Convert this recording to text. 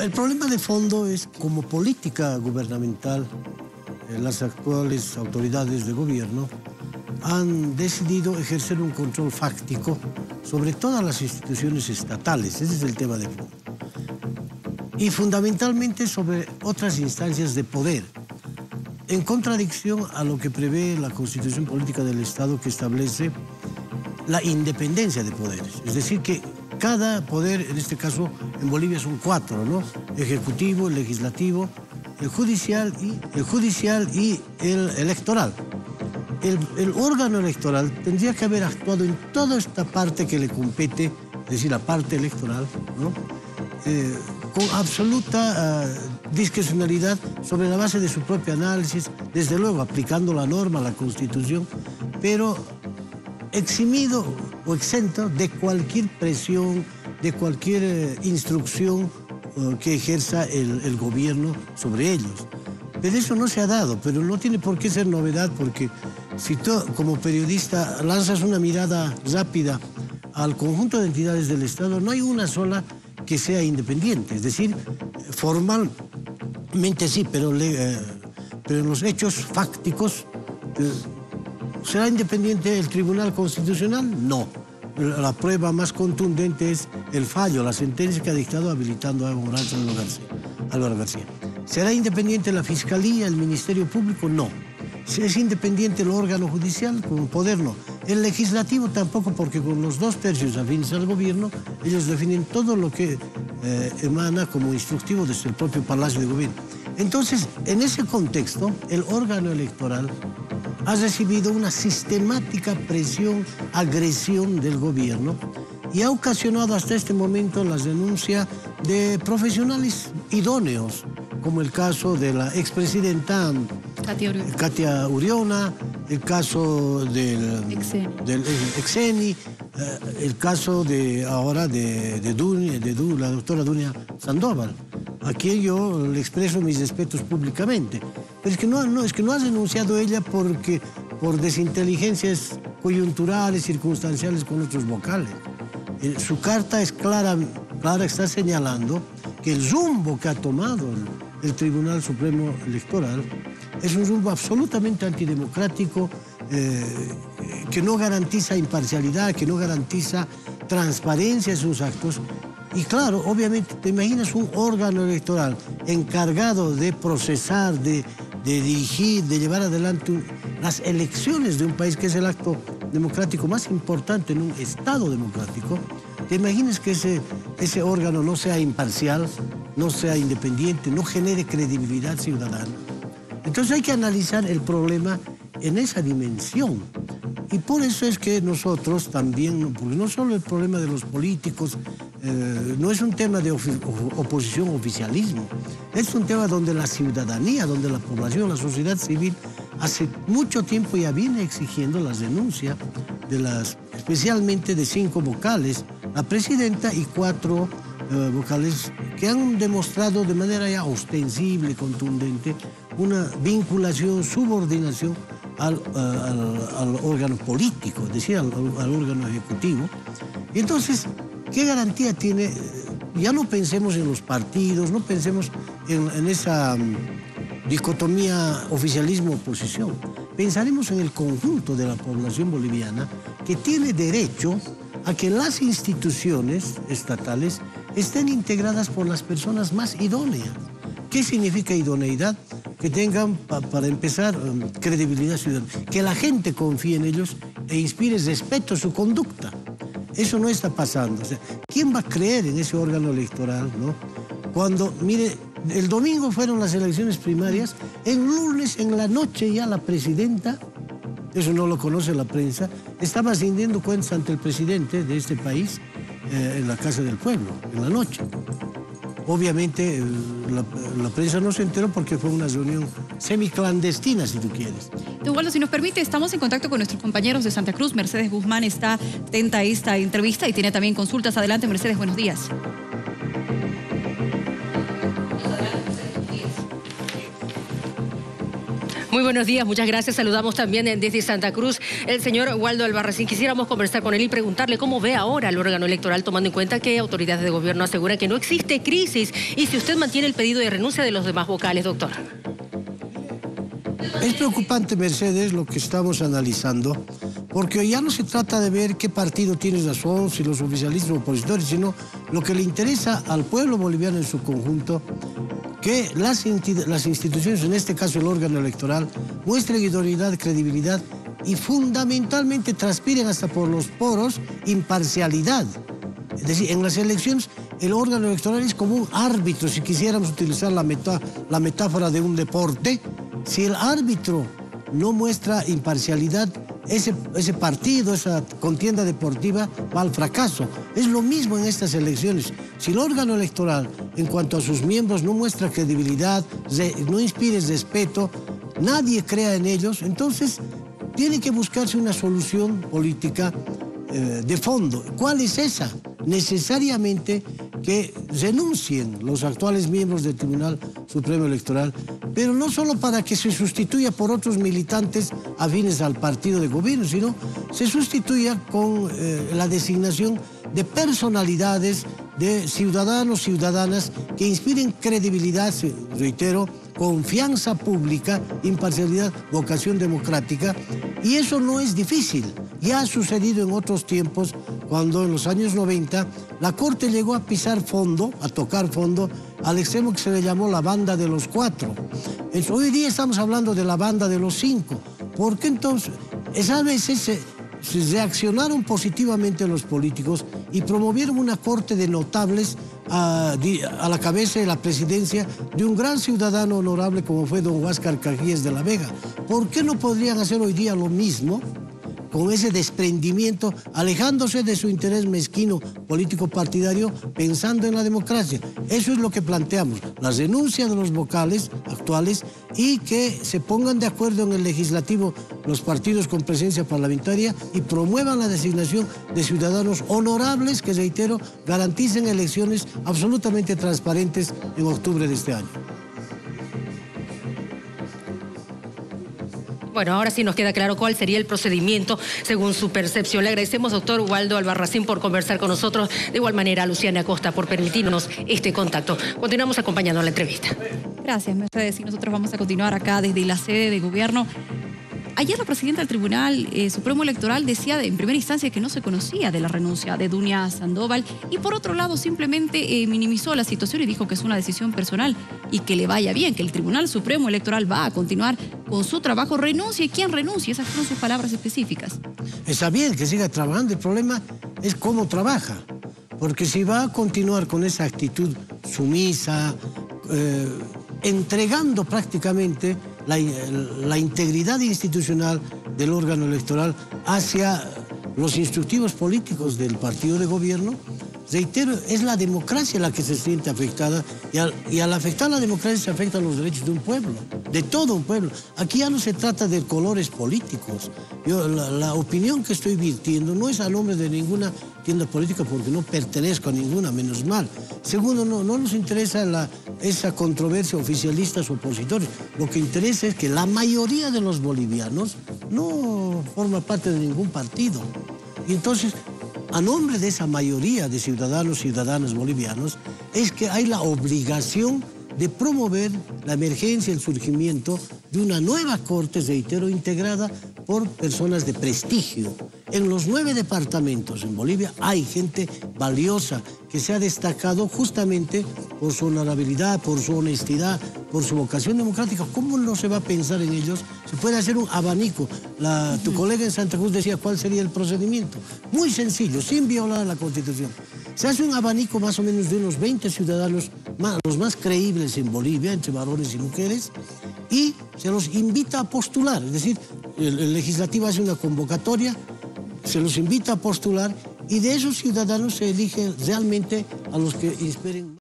El problema de fondo es como política gubernamental, las actuales autoridades de gobierno han decidido ejercer un control fáctico sobre todas las instituciones estatales. Ese es el tema de fondo. Y fundamentalmente sobre otras instancias de poder, en contradicción a lo que prevé la Constitución Política del Estado, que establece la independencia de poderes. Es decir, que cada poder, en este caso en Bolivia son 4, ¿no? Ejecutivo, el legislativo, el judicial y el electoral. El órgano electoral tendría que haber actuado en toda esta parte que le compete, es decir, la parte electoral, ¿no? Con absoluta discrecionalidad sobre la base de su propio análisis, desde luego aplicando la norma, la Constitución, pero eximido o exento de cualquier presión, de cualquier instrucción que ejerza el gobierno sobre ellos. Pero eso no se ha dado, pero no tiene por qué ser novedad, porque si tú como periodista lanzas una mirada rápida al conjunto de entidades del Estado, no hay una sola que sea independiente. Es decir, formalmente sí, pero en los hechos fácticos, ¿será independiente el Tribunal Constitucional? No. La prueba más contundente es el fallo, la sentencia que ha dictado habilitando a Evo Morales Álvaro García. ¿Será independiente la Fiscalía, el Ministerio Público? No. ¿Es independiente el órgano judicial? Con poder no. El legislativo tampoco, porque con los 2/3 afines al gobierno, ellos definen todo lo que emana como instructivo desde el propio Palacio de Gobierno. Entonces, en ese contexto, el órgano electoral ha recibido una sistemática presión, agresión del gobierno y ha ocasionado hasta este momento la denuncia de profesionales idóneos, como el caso de la expresidenta Katia Uriona, el caso del Exeni, el caso de ahora de la doctora Dunia Sandoval. Aquí yo le expreso mis respetos públicamente. Pero es que no ha denunciado ella por desinteligencias coyunturales, circunstanciales con otros vocales. Su carta es clara, está señalando que el rumbo que ha tomado el Tribunal Supremo Electoral es un rumbo absolutamente antidemocrático, que no garantiza imparcialidad, que no garantiza transparencia en sus actos. Y claro, obviamente, te imaginas un órgano electoral encargado de procesar, de dirigir, de llevar adelante las elecciones de un país, que es el acto democrático más importante en un Estado democrático. ¿Te imaginas que ese órgano no sea imparcial, no sea independiente, no genere credibilidad ciudadana? Entonces hay que analizar el problema en esa dimensión. Y por eso es que nosotros también, porque no solo el problema de los políticos, no es un tema de oposición o oficialismo, es un tema donde la ciudadanía, donde la población, la sociedad civil, hace mucho tiempo ya viene exigiendo las denuncias especialmente de 5 vocales, la presidenta y 4 vocales que han demostrado de manera ya ostensible, contundente, una vinculación, subordinación al órgano político, es decir, al órgano ejecutivo. Y entonces, ¿qué garantía tiene? Ya no pensemos en los partidos, no pensemos en esa dicotomía oficialismo-oposición. Pensaremos en el conjunto de la población boliviana que tiene derecho a que las instituciones estatales estén integradas por las personas más idóneas. ¿Qué significa idoneidad? Que tengan, para empezar, credibilidad ciudadana, que la gente confíe en ellos e inspire respeto a su conducta. Eso no está pasando. O sea, ¿quién va a creer en ese órgano electoral, no? Cuando, mire, el domingo fueron las elecciones primarias, el lunes en la noche ya la presidenta, eso no lo conoce la prensa, estaba rindiendo cuentas ante el presidente de este país en la Casa del Pueblo, en la noche. Obviamente la prensa no se enteró porque fue una reunión semiclandestina, si tú quieres. Eduardo, si nos permite, estamos en contacto con nuestros compañeros de Santa Cruz. Mercedes Guzmán está atenta a esta entrevista y tiene también consultas. Adelante, Mercedes, buenos días. Muy buenos días, muchas gracias. Saludamos también desde Santa Cruz el señor Waldo Albarracín. Quisiéramos conversar con él y preguntarle cómo ve ahora el órgano electoral, tomando en cuenta que autoridades de gobierno aseguran que no existe crisis y si usted mantiene el pedido de renuncia de los demás vocales, doctor. Es preocupante, Mercedes, lo que estamos analizando, porque ya no se trata de ver qué partido tiene razón, si los oficialistas o opositores, sino lo que le interesa al pueblo boliviano en su conjunto, que las instituciones, en este caso el órgano electoral, muestren idoneidad, credibilidad y fundamentalmente transpiren hasta por los poros imparcialidad. Es decir, en las elecciones el órgano electoral es como un árbitro, si quisiéramos utilizar la metáfora de un deporte. Si el árbitro no muestra imparcialidad, ese partido, esa contienda deportiva va al fracaso. Es lo mismo en estas elecciones. Si el órgano electoral, en cuanto a sus miembros, no muestra credibilidad, no inspire respeto, nadie crea en ellos, entonces tiene que buscarse una solución política de fondo. ¿Cuál es esa? Necesariamente que renuncien los actuales miembros del Tribunal Supremo Electoral, pero no solo para que se sustituya por otros militantes afines al partido de gobierno, sino se sustituya con la designación de personalidades, de ciudadanos, ciudadanas que inspiren credibilidad, reitero, confianza pública, imparcialidad, vocación democrática, y eso no es difícil. Ya ha sucedido en otros tiempos, cuando en los años 90 la Corte llegó a pisar fondo, a tocar fondo, al extremo que se le llamó la banda de los 4. Hoy día estamos hablando de la banda de los 5. ¿Por qué entonces? Esas veces se reaccionaron positivamente los políticos y promovieron una corte de notables a la cabeza de la presidencia de un gran ciudadano honorable como fue don Huáscar Cajíes de la Vega. ¿Por qué no podrían hacer hoy día lo mismo con ese desprendimiento, alejándose de su interés mezquino político partidario, pensando en la democracia? Eso es lo que planteamos, la renuncia de los vocales actuales y que se pongan de acuerdo en el legislativo los partidos con presencia parlamentaria y promuevan la designación de ciudadanos honorables que, reitero, garanticen elecciones absolutamente transparentes en octubre de este año. Bueno, ahora sí nos queda claro cuál sería el procedimiento según su percepción. Le agradecemos, doctor Waldo Albarracín, por conversar con nosotros. De igual manera, a Luciana Acosta por permitirnos este contacto. Continuamos acompañando la entrevista. Gracias, Mercedes. Y nosotros vamos a continuar acá desde la sede de gobierno. Ayer la presidenta del Tribunal Supremo Electoral decía en primera instancia que no se conocía de la renuncia de Dunia Sandoval y por otro lado simplemente minimizó la situación y dijo que es una decisión personal y que le vaya bien, que el Tribunal Supremo Electoral va a continuar con su trabajo, renuncie quien renuncie. Esas fueron sus palabras específicas. Está bien que siga trabajando, el problema es cómo trabaja, porque si va a continuar con esa actitud sumisa, entregando prácticamente la integridad institucional del órgano electoral hacia los instructivos políticos del partido de gobierno, reitero, es la democracia la que se siente afectada y al afectar la democracia se afectan los derechos de un pueblo, de todo un pueblo. Aquí ya no se trata de colores políticos. La opinión que estoy virtiendo no es a nombre de ninguna tienda política porque no pertenezco a ninguna, menos mal. Segundo, no nos interesa esa controversia oficialistas o opositores. Lo que interesa es que la mayoría de los bolivianos no forma parte de ningún partido. Y entonces, a nombre de esa mayoría de ciudadanos y ciudadanas bolivianos, es que hay la obligación de promover la emergencia, el surgimiento de una nueva corte, reitero, integrada por personas de prestigio. En los 9 departamentos en Bolivia hay gente valiosa que se ha destacado justamente por su honorabilidad, por su honestidad, por su vocación democrática. ¿Cómo no se va a pensar en ellos? Se puede hacer un abanico. Tu colega en Santa Cruz decía cuál sería el procedimiento. Muy sencillo, sin violar la Constitución. Se hace un abanico más o menos de unos 20 ciudadanos, los más creíbles en Bolivia, entre varones y mujeres, y se los invita a postular. Es decir, el legislativo hace una convocatoria, se los invita a postular y de esos ciudadanos se eligen realmente a los que inspiren.